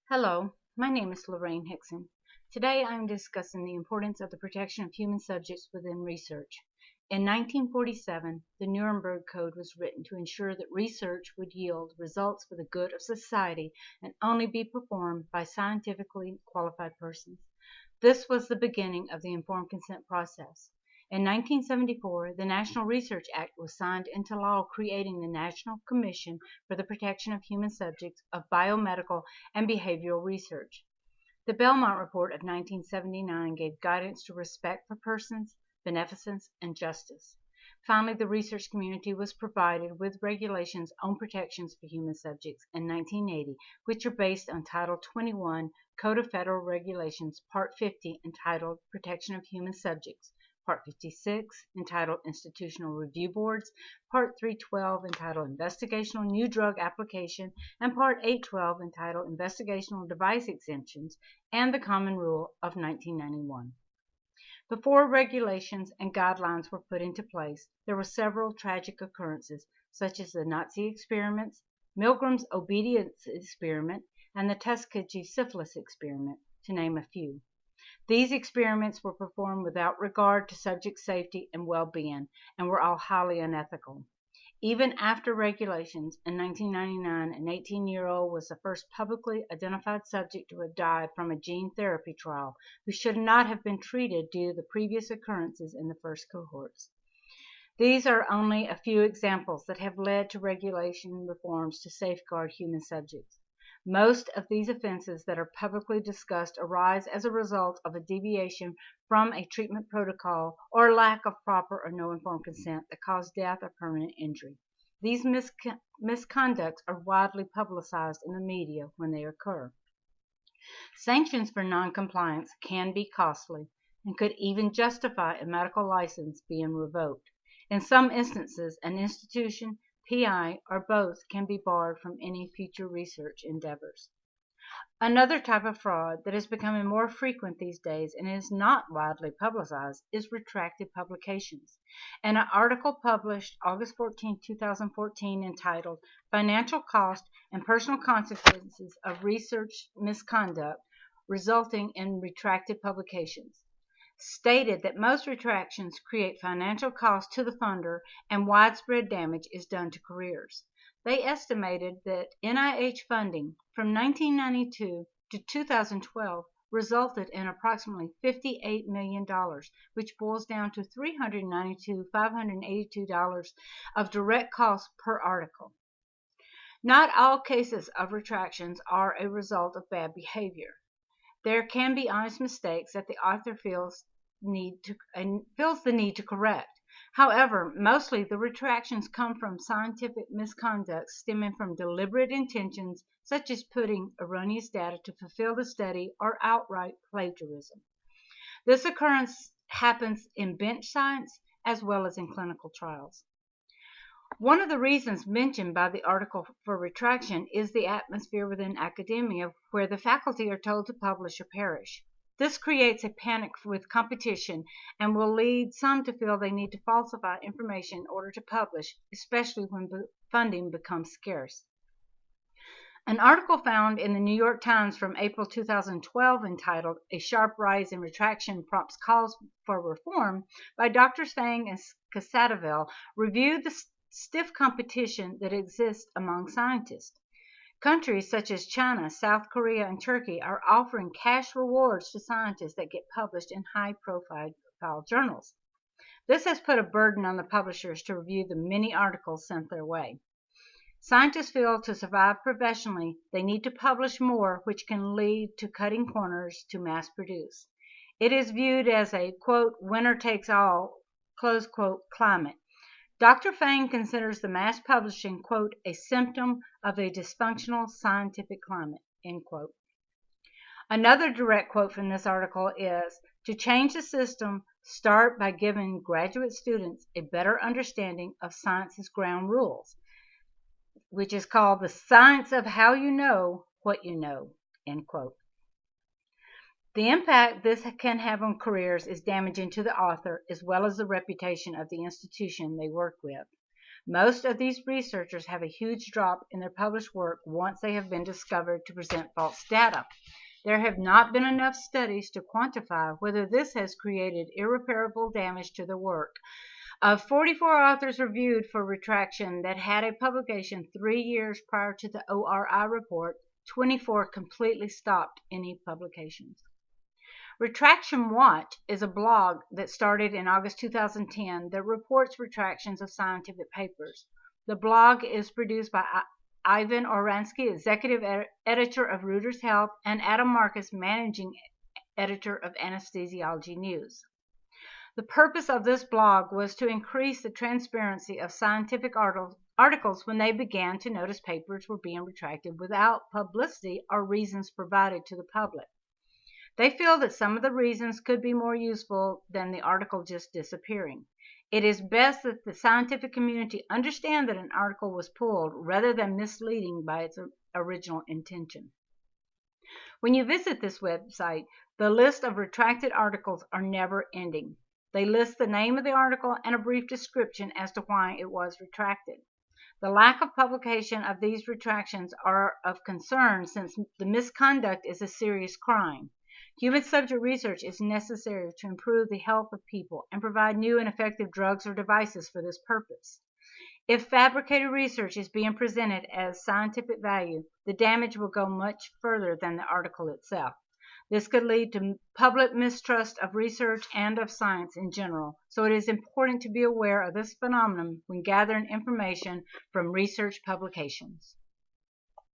Hello, my name is Lorraine Hickson. Today I am discussing the importance of the protection of human subjects within research. In 1947, the Nuremberg Code was written to ensure that research would yield results for the good of society and only be performed by scientifically qualified persons. This was the beginning of the informed consent process. In 1974, the National Research Act was signed into law, creating the National Commission for the Protection of Human Subjects of Biomedical and Behavioral Research. The Belmont Report of 1979 gave guidance to respect for persons, beneficence, and justice. Finally, the research community was provided with regulations on protections for human subjects in 1980, which are based on Title 21, Code of Federal Regulations, Part 50, entitled Protection of Human Subjects, Part 56, entitled Institutional Review Boards, Part 312, entitled Investigational New Drug Application, and Part 812, entitled Investigational Device Exemptions, and the Common Rule of 1991. Before regulations and guidelines were put into place, there were several tragic occurrences, such as the Nazi experiments, Milgram's obedience experiment, and the Tuskegee syphilis experiment, to name a few. These experiments were performed without regard to subject safety and well-being, and were all highly unethical. Even after regulations, in 1999, an 18-year-old was the first publicly identified subject to have died from a gene therapy trial, who should not have been treated due to the previous occurrences in the first cohorts. These are only a few examples that have led to regulation reforms to safeguard human subjects. Most of these offenses that are publicly discussed arise as a result of a deviation from a treatment protocol or lack of proper or no informed consent that cause death or permanent injury. These misconducts are widely publicized in the media when they occur. Sanctions for noncompliance can be costly and could even justify a medical license being revoked. In some instances, an institution, PI, or both can be barred from any future research endeavors. Another type of fraud that is becoming more frequent these days and is not widely publicized is retracted publications. In an article published August 14, 2014, entitled Financial Cost and Personal Consequences of Research Misconduct Resulting in Retracted Publications, stated that most retractions create financial cost to the funder and widespread damage is done to careers. They estimated that NIH funding from 1992 to 2012 resulted in approximately $58 million, which boils down to $582 of direct costs per article. Not all cases of retractions are a result of bad behavior. There can be honest mistakes that the author feels the need to correct. However, mostly the retractions come from scientific misconduct stemming from deliberate intentions, such as putting erroneous data to fulfill the study or outright plagiarism. This occurrence happens in bench science as well as in clinical trials. One of the reasons mentioned by the article for retraction is the atmosphere within academia, where the faculty are told to publish or perish. This creates a panic with competition and will lead some to feel they need to falsify information in order to publish, especially when funding becomes scarce. An article found in the New York Times from April 2012 entitled A Sharp Rise in Retraction Prompts Calls for Reform by Drs. Fang and Casadeville reviewed the stiff competition that exists among scientists. Countries such as China, South Korea, and Turkey are offering cash rewards to scientists that get published in high-profile journals. This has put a burden on the publishers to review the many articles sent their way. Scientists feel to survive professionally, they need to publish more, which can lead to cutting corners to mass produce. It is viewed as a, quote, winner takes all, close quote, climate. Dr. Fang considers the mass publishing, quote, a symptom of a dysfunctional scientific climate, end quote. Another direct quote from this article is, to change the system, start by giving graduate students a better understanding of science's ground rules, which is called the science of how you know what you know, end quote. The impact this can have on careers is damaging to the author as well as the reputation of the institution they work with. Most of these researchers have a huge drop in their published work once they have been discovered to present false data. There have not been enough studies to quantify whether this has created irreparable damage to the work. Of 44 authors reviewed for retraction that had a publication 3 years prior to the ORI report, 24 completely stopped any publications. Retraction Watch is a blog that started in August 2010 that reports retractions of scientific papers. The blog is produced by Ivan Oransky, executive editor of Reuters Health, and Adam Marcus, managing editor of Anesthesiology News. The purpose of this blog was to increase the transparency of scientific articles when they began to notice papers were being retracted without publicity or reasons provided to the public. They feel that some of the reasons could be more useful than the article just disappearing. It is best that the scientific community understand that an article was pulled rather than misleading by its original intention. When you visit this website, the list of retracted articles are never ending. They list the name of the article and a brief description as to why it was retracted. The lack of publication of these retractions are of concern since the misconduct is a serious crime. Human subject research is necessary to improve the health of people and provide new and effective drugs or devices for this purpose. If fabricated research is being presented as scientific value, the damage will go much further than the article itself. This could lead to public mistrust of research and of science in general, so it is important to be aware of this phenomenon when gathering information from research publications.